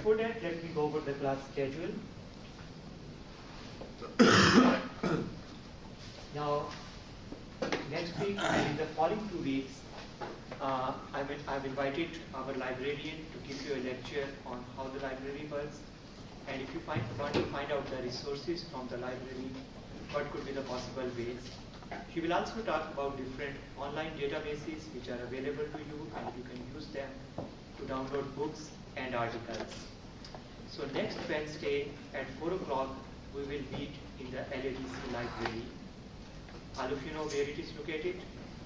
before that, let me go over the class schedule. Now, next week and in the following 2 weeks, I've invited our librarian to give you a lecture on how the library works. And if you want to find out the resources from the library, what could be the possible ways. She will also talk about different online databases which are available to you, and you can use them to download books and articles. So next Wednesday at 4 o'clock, we will meet in the LADC library. All of you know where it is located?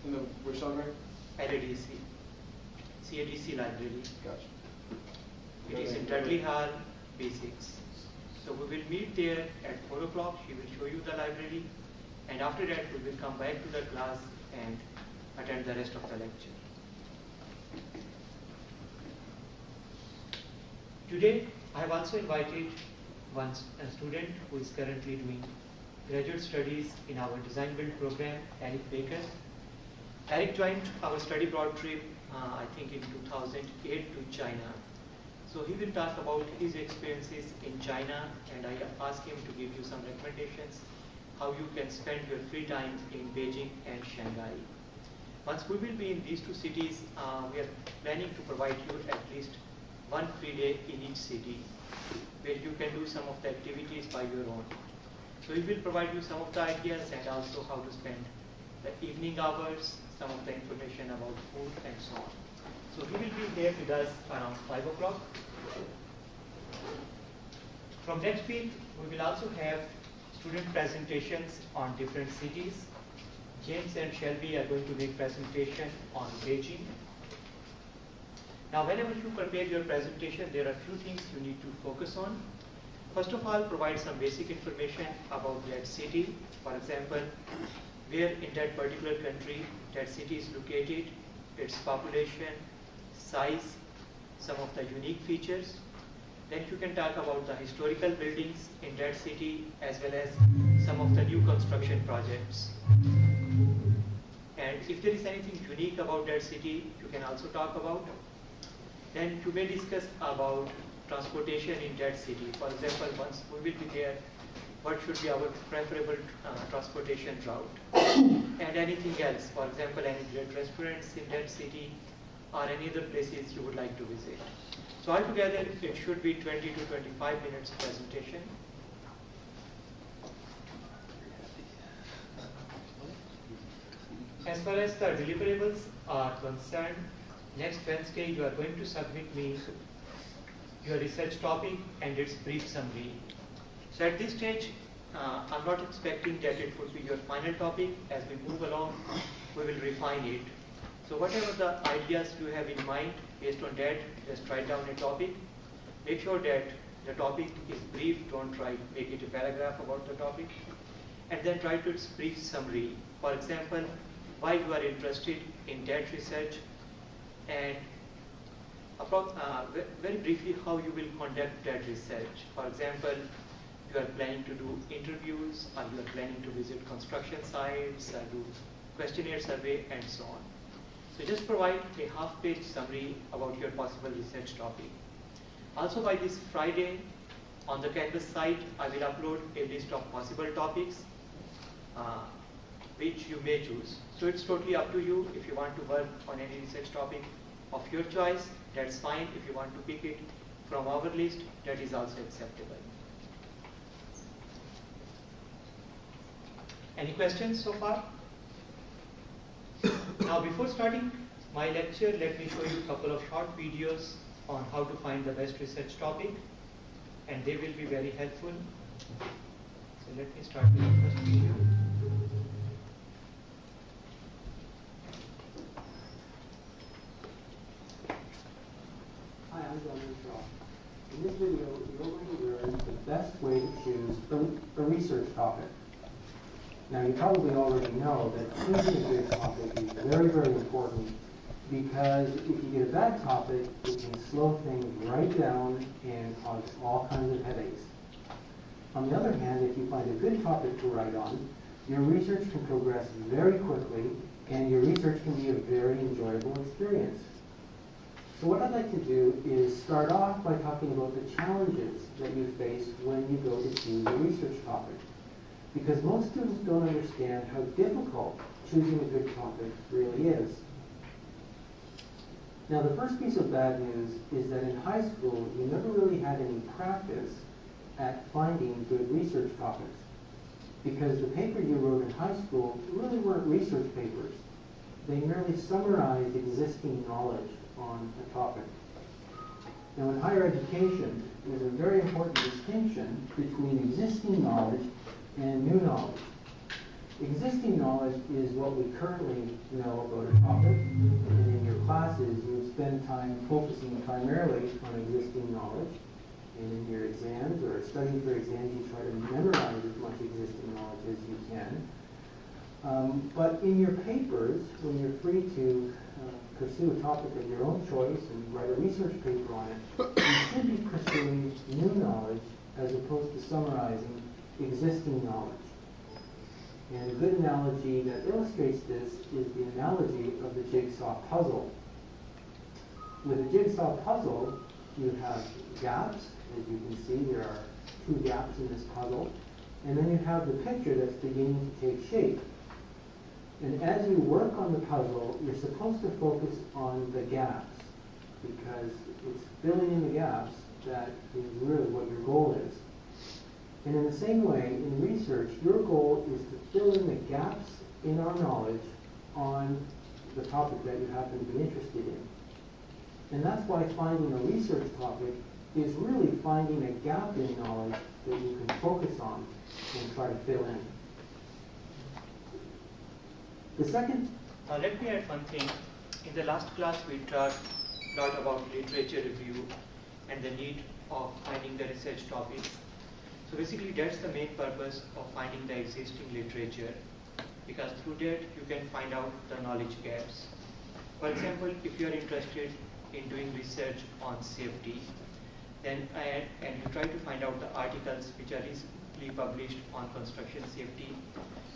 In the which library? LADC, CADC library. Gotcha. It is in Dudley Hall, B6. So we will meet there at 4 o'clock. She will show you the library. And after that, we will come back to the class and attend the rest of the lecture. Today, I have also invited a student who is currently doing graduate studies in our design build program, Eric Baker. Eric joined our study abroad trip, I think in 2008 to China. So he will talk about his experiences in China, and I asked him to give you some recommendations how you can spend your free time in Beijing and Shanghai. Once we will be in these two cities, we are planning to provide you at least one free day in each city where you can do some of the activities by your own. So we will provide you some of the ideas and also how to spend the evening hours, some of the information about food and so on. So he will be here with us around 5 o'clock. From next week, we will also have student presentations on different cities. James and Shelby are going to make presentation on Beijing. Now, whenever you prepare your presentation, there are few things you need to focus on. First of all, provide some basic information about that city. For example, where in that particular country that city is located, its population, size, some of the unique features. Then you can talk about the historical buildings in that city as well as some of the new construction projects. And if there is anything unique about that city, you can also talk about. Then you may discuss about transportation in that city. For example, once we will be there, what should be our preferable transportation route? And anything else, for example, any great restaurants in that city or any other places you would like to visit. So altogether, it should be 20 to 25 minutes presentation. As far as the deliverables are concerned, next Wednesday you are going to submit me your research topic and its brief summary. So at this stage, I'm not expecting that it would be your final topic. As we move along, we will refine it. So whatever the ideas you have in mind, based on that, just write down a topic. Make sure that the topic is brief. Don't try to make it a paragraph about the topic. And then write its brief summary. For example, why you are interested in that research, and very briefly how you will conduct that research. For example, you are planning to do interviews, or you are planning to visit construction sites, or do questionnaire survey, and so on. So just provide a half-page summary about your possible research topic. Also by this Friday, on the Canvas site, I will upload a list of possible topics which you may choose. So it's totally up to you. If you want to work on any research topic of your choice, that's fine. If you want to pick it from our list, that is also acceptable. Any questions so far? Now, before starting my lecture, let me show you a couple of short videos on how to find the best research topic, and they will be very helpful. So let me start with the first video. Hi, I'm John Shaw. In this video, you're going to learn the best way to choose a research topic. Now, you probably already know that choosing a good topic is very, very important, because if you get a bad topic, it can slow things right down and cause all kinds of headaches. On the other hand, if you find a good topic to write on, your research can progress very quickly, and your research can be a very enjoyable experience. So what I'd like to do is start off by talking about the challenges that you face when you go to choose a research topic. Because most students don't understand how difficult choosing a good topic really is. Now the first piece of bad news is that in high school you never really had any practice at finding good research topics. Because the paper you wrote in high school really weren't research papers. They merely summarized existing knowledge on a topic. Now in higher education, there's a very important distinction between existing knowledge and new knowledge. Existing knowledge is what we currently know about a topic, and in your classes you spend time focusing primarily on existing knowledge, and in your exams or studying for exams you try to memorize as much existing knowledge as you can. But in your papers, when you're free to pursue a topic of your own choice and write a research paper on it, you should be pursuing new knowledge as opposed to summarizing existing knowledge. And a good analogy that illustrates this is the analogy of the jigsaw puzzle. With a jigsaw puzzle, you have gaps. As you can see, there are 2 gaps in this puzzle. And then you have the picture that's beginning to take shape. And as you work on the puzzle, you're supposed to focus on the gaps, because it's filling in the gaps that is really what your goal is. And in the same way, in research, your goal is to fill in the gaps in our knowledge on the topic that you happen to be interested in. And that's why finding a research topic is really finding a gap in knowledge that you can focus on and try to fill in. The second... Let me add one thing. In the last class, we talked a lot about literature review and the need of finding the research topics. So basically, that's the main purpose of finding the existing literature, because through that you can find out the knowledge gaps. For example, if you are interested in doing research on safety, then and you try to find out the articles which are recently published on construction safety,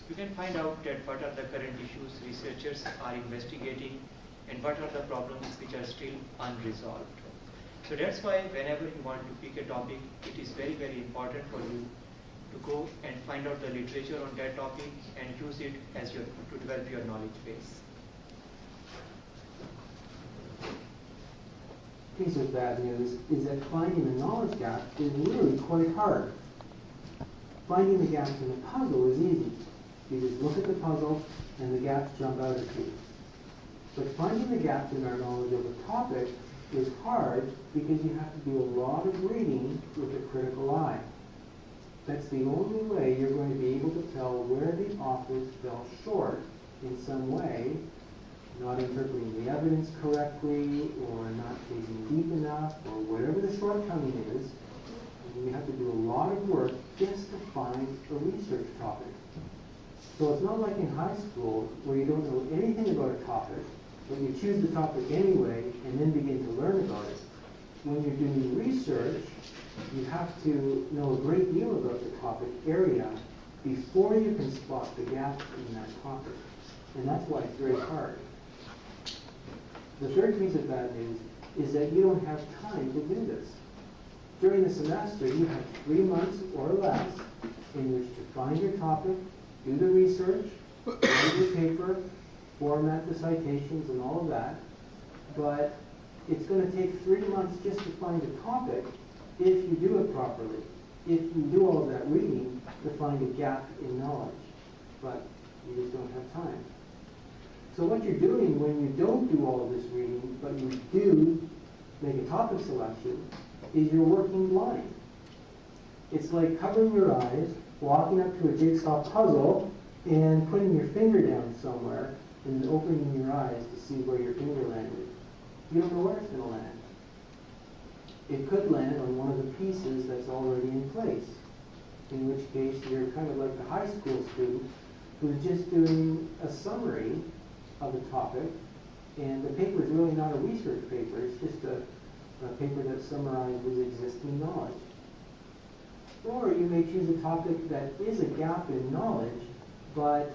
you can find out that what are the current issues researchers are investigating and what are the problems which are still unresolved. So that's why whenever you want to pick a topic, it is very, very important for you to go and find out the literature on that topic and use it as to develop your knowledge base. Piece of bad news is that finding a knowledge gap is really quite hard. Finding the gaps in the puzzle is easy. You just look at the puzzle and the gaps jump out at you. But finding the gaps in our knowledge of a topic is hard because you have to do a lot of reading with a critical eye. That's the only way you're going to be able to tell where the authors fell short in some way, not interpreting the evidence correctly or not digging deep enough or whatever the shortcoming is. You have to do a lot of work just to find a research topic. So it's not like in high school where you don't know anything about a topic, but you choose the topic anyway and then begin to learn about it. When you're doing research, you have to know a great deal about the topic area before you can spot the gaps in that topic. And that's why it's very hard. The third piece of bad news is that you don't have time to do this. During the semester, you have 3 months or less in which to find your topic, do the research, write your paper, format the citations and all of that. But it's going to take 3 months just to find a topic if you do it properly. If you do all of that reading to find a gap in knowledge. But you just don't have time. So what you're doing when you don't do all of this reading, but you do make a topic selection, is you're working blind. It's like covering your eyes, walking up to a jigsaw puzzle, and putting your finger down somewhere, and then opening your eyes to see where your finger landed. You don't know where it's going to land. It could land on one of the pieces that's already in place, in which case you're kind of like the high school student who's just doing a summary of the topic, and the paper is really not a research paper, it's just a paper that summarizes existing knowledge. Or you may choose a topic that is a gap in knowledge, but